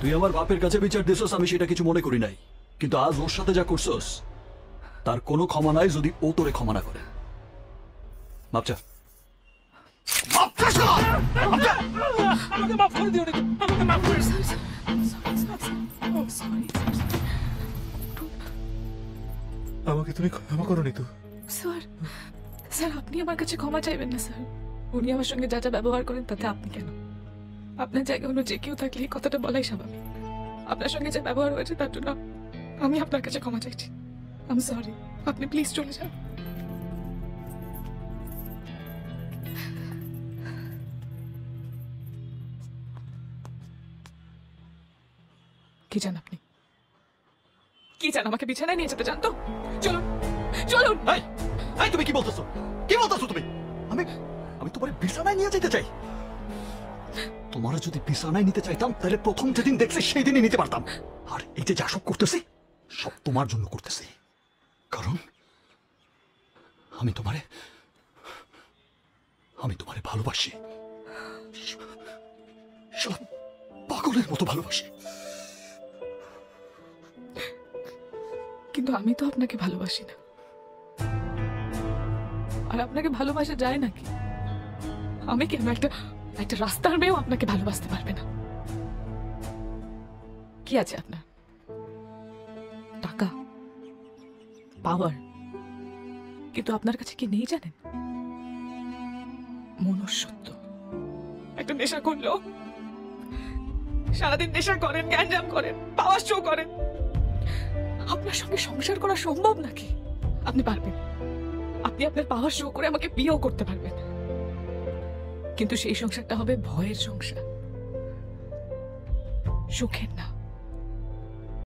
তুই আমার বাপের কাছে বিচার দিছস, আমি সেটা কিছু মনে করি নাই, কিন্তু আজ ওর সাথে যা করছস তার কোনো ক্ষমা নাই যদি ও তোরে ক্ষমা না করে। মাপচা আমাকে মাফ করে দিও, আমাকে মাফ করে দিও। আমাকে তুমি ক্ষমা করোনি তো? স্যার স্যার আপনি আমার কাছে ক্ষমা চাইবেন না স্যার। উনি আমার সঙ্গে যা যা ব্যবহার করেন তাতে আপনি কেন? আপনার জায়গায় অন্য যে কেউ থাকলে এই কথাটা বলাই স্বাভাবিক। আপনার সঙ্গে যে ব্যবহার হয়েছে তার জন্য আমি আপনার কাছে ক্ষমা চাইছি। আমি সরি, আপনি প্লিজ চলে যান। কি চান আপনি? কি চান? আমাকে বিছানায় নিয়ে যেতে চান তো? চলুন চলুন। এই, এই তুমি কি বলতেছো? কি বলতেছো তুমি? আমি আমি তোমার বিছানায় নিয়ে যেতে চাই? তোমার যদি বিছানায় নিতে চাইতাম তাহলে প্রথম যেদিন দেখছি সেই দিনই নিতে পারতাম। আর এই যে যা সব করতেছি সব তোমার জন্য করতেছি, কারণ আমি তোমারে ভালোবাসি, শালা পাগলের মতো ভালোবাসি। কিন্তু আমি তো আপনাকে ভালোবাসি না। আর আপনাকে ভালোবাসা যায় নাকি? আমি কেন একটা রাস্তার মেয়েও আপনাকে ভালোবাসতে পারবে না? কি আছে আপনার? টাকা, পাওয়ার, কিন্তু আপনার কাছে কি নেই জানেন? মনুষ্যত্ব। একটা নেশা করলো, সারাদিন নেশা করেন, গ্যাঞ্জাম করেন, পাওয়ার শো করেন। আপনার সঙ্গে সংসার করা সম্ভব নাকি? আপনি পারবেন, আপনি আপনার পাওয়ার শো করে আমাকে বিয়েও করতে পারবেন, কিন্তু সেই সংসারটা হবে ভয়ের সংসার, সুখের না।